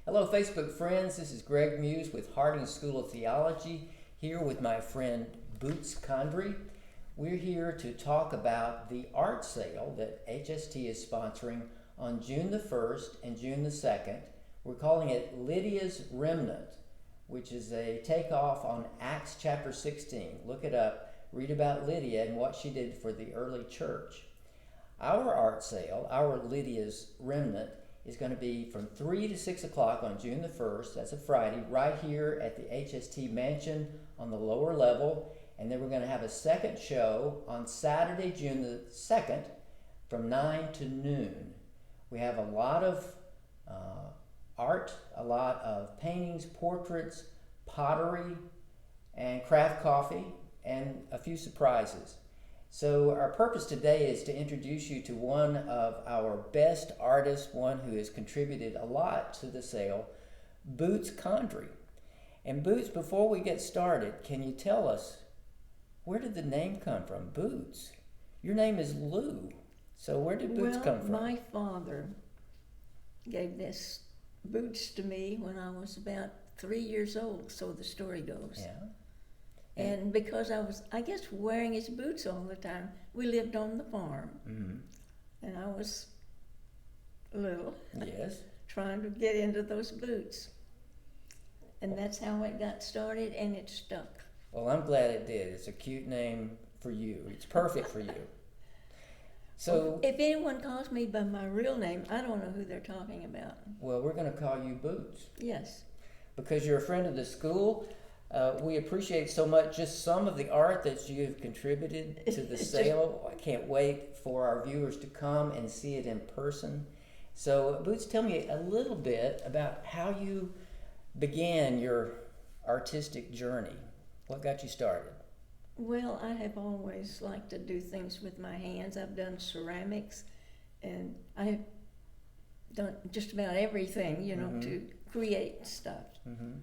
Hello, Facebook friends. This is Greg Muse with Harding School of Theology, here with my friend Boots Condry. We're here to talk about the art sale that HST is sponsoring on June the 1st and June the 2nd. We're calling it Lydia's Remnant, which is a takeoff on Acts chapter 16. Look it up, read about Lydia and what she did for the early church. Our art sale, our Lydia's Remnant, is going to be from 3 to 6 o'clock on June the 1st. That's a Friday, right here at the HST Mansion on the lower level. And then we're going to have a second show on Saturday, June the 2nd from 9 to noon. We have a lot of art, a lot of paintings, portraits, pottery, and craft coffee, and a few surprises. So our purpose today is to introduce you to one of our best artists, one who has contributed a lot to the sale, Boots Condry. And Boots, before we get started, can you tell us, where did the name come from, Boots? Your name is Lou, so where did Boots come from? My father gave this boots to me when I was about 3 years old, so the story goes. Yeah. And because I was, I guess, wearing his boots all the time, we lived on the farm. Mm-hmm. And I was little, Yes. trying to get into those boots. And that's how it got started, and it stuck. Well, I'm glad it did. It's a cute name for you. It's perfect for you. So, If anyone calls me by my real name, I don't know who they're talking about. well, we're going to call you Boots Yes. because you're a friend of the school. We appreciate so much just some of the art that you have contributed to the sale. I can't wait for our viewers to come and see it in person. So, Boots, tell me a little bit about how you began your artistic journey. What got you started? Well, I have always liked to do things with my hands. I've done ceramics, and I've done just about everything, to create stuff. Mm-hmm.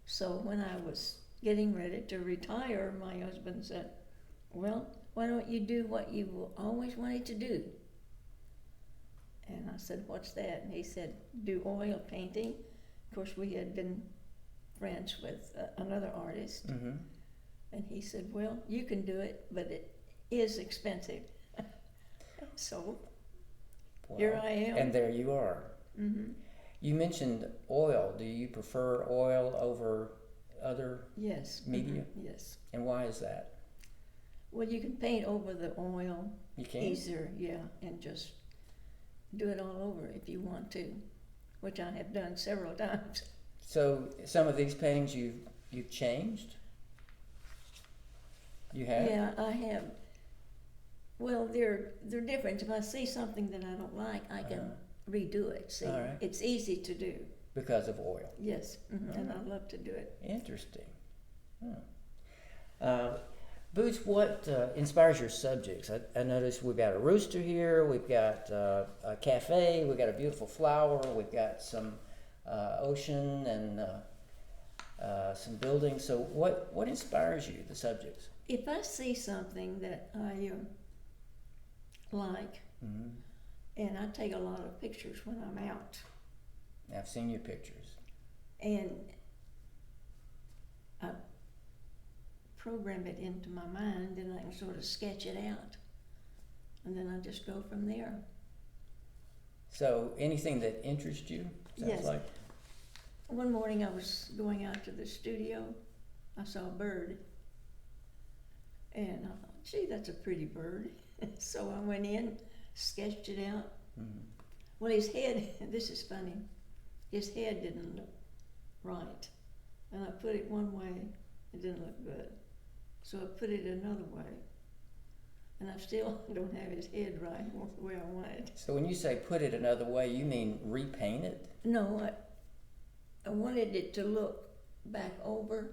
So when I was getting ready to retire, my husband said, well, why don't you do what you always wanted to do? And I said, what's that? And he said, do oil painting. Of course, we had been friends with another artist. Mm-hmm. And he said, well, you can do it, but it is expensive. So here I am. And there you are. Mm-hmm. You mentioned oil. Do you prefer oil over other Yes. media? Mm-hmm. Yes. And why is that? Well, you can paint over the oil You can? easier, yeah, and just do it all over if you want to, which I have done several times. So some of these paintings you've changed? You have? Yeah, I have. Well, they're different. If I see something that I don't like, I can redo it. See, All right. It's easy to do. Because of oil. Yes, and I love to do it. Interesting. Boots, what inspires your subjects? I noticed we've got a rooster here, we've got a cafe, we've got a beautiful flower, we've got some ocean and some buildings. So what inspires you, the subjects? If I see something that I like, Mm-hmm. and I take a lot of pictures when I'm out, I've seen your pictures. and I program it into my mind, then I can sort of sketch it out, and then I just go from there. So anything that interests you, sounds Yes. like? One morning I was going out to the studio, I saw a bird, and I thought, gee, that's a pretty bird. So I went in, sketched it out. Mm-hmm. Well, his head, this is funny, his head didn't look right. And I put it one way, it didn't look good. So I put it another way. And I still don't have his head right the way I want it. So when you say put it another way, you mean repaint it? No, I wanted it to look back over.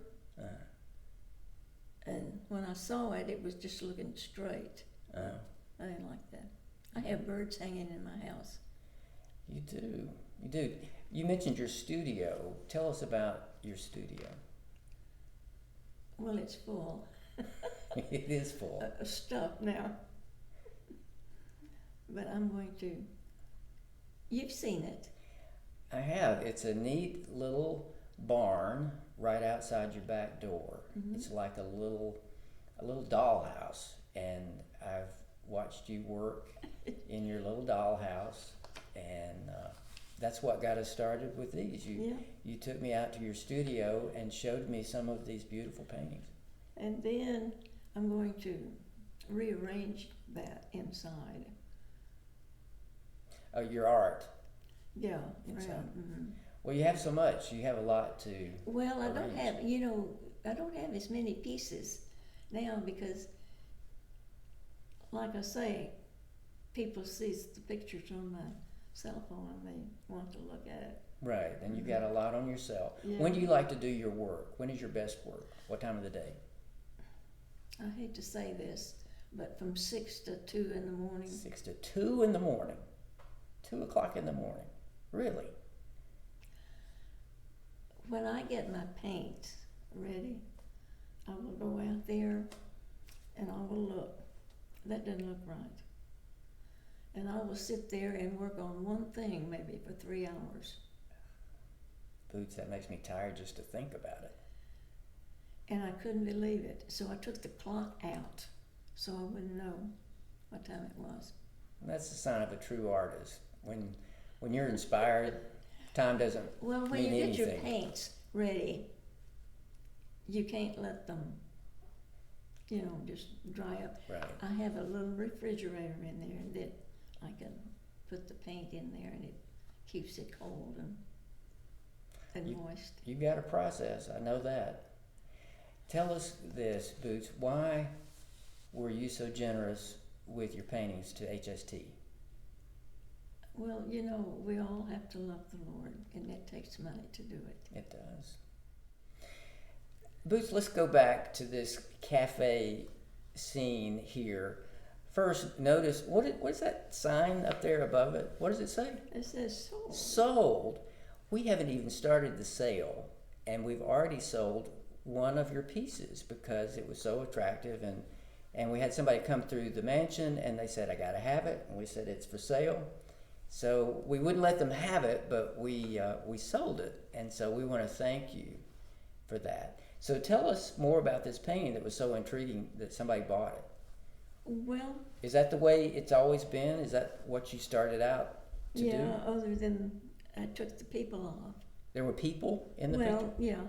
And when I saw it, it was just looking straight. I didn't like that. I have birds hanging in my house. You do. You mentioned your studio. Tell us about your studio. Well, it's full. It is full. Stuff now. But I'm going to. You've seen it. I have. It's a neat little barn right outside your back door. Mm-hmm. It's like a little dollhouse, and I've watched you work in your little dollhouse, and that's what got us started with these. You took me out to your studio and showed me some of these beautiful paintings. And then I'm going to rearrange that inside. Your art. Yeah, Inside. right. Mm-hmm. Well, you have so much. You have a lot to. Well, I don't arrange. I don't have as many pieces now because, like I say, people see the pictures on my cell phone and they want to look at it. Right, and you've got a lot on your cell. Yeah. When do you like to do your work? When is your best work? What time of the day? I hate to say this, but from 6 to 2 in the morning. 6 to 2 in the morning. 2 o'clock in the morning. Really? When I get my paint ready, I will go out there and I will look. That doesn't look right. And I will sit there and work on one thing maybe for 3 hours. Boots, that makes me tired just to think about it. And I couldn't believe it. So I took the clock out so I wouldn't know what time it was. And that's the sign of a true artist. When you're inspired, time doesn't Well, when mean you get your anything. paints ready, you can't let them, just dry up. Right. I have a little refrigerator in there that I can put the paint in there and it keeps it cold and moist. You've got a process. I know that. Tell us this, Boots. Why were you so generous with your paintings to HST? Well, we all have to love the Lord, and it takes money to do it. It does. Boots, let's go back to this cafe scene here. First, notice, what is that sign up there above it? What does it say? It says sold. Sold. We haven't even started the sale, and we've already sold one of your pieces because it was so attractive, and we had somebody come through the mansion and they said, I gotta have it, and we said it's for sale. So we wouldn't let them have it, but we sold it, and so we want to thank you for that. So tell us more about this painting that was so intriguing that somebody bought it. Well, Is that the way it's always been? Is that what you started out to do? yeah, other than I took the people off. There were people in the picture? Yeah,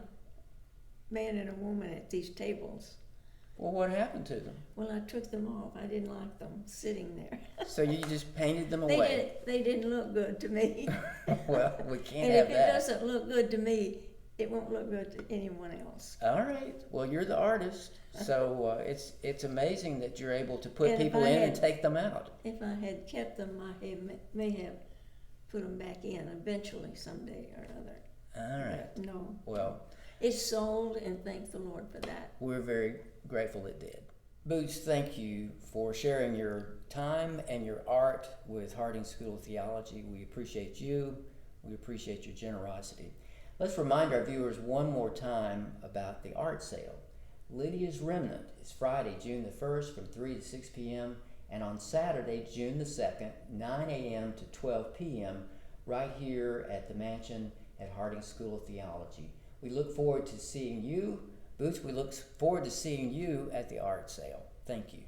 man and a woman at these tables. Well, what happened to them? Well, I took them off. I didn't like them sitting there. So you just painted them away? They didn't look good to me. Well, we can't And have if that. it doesn't look good to me, it won't look good to anyone else. All right. Well, you're the artist, so it's amazing that you're able to put And if people I in had- and take them out. If I had kept them, I may have put them back in eventually someday or other. All right. But no. Well, It's sold, and thank the Lord for that. we're very grateful it did. Boots, thank you for sharing your time and your art with Harding School of Theology. We appreciate you. We appreciate your generosity. Let's remind our viewers one more time about the art sale. Lydia's Remnant is Friday, June the 1st from 3 to 6 p.m. and on Saturday, June the 2nd, 9 a.m. to 12 p.m. right here at the mansion at Harding School of Theology. We look forward to seeing you. Boots, we look forward to seeing you at the art sale. Thank you.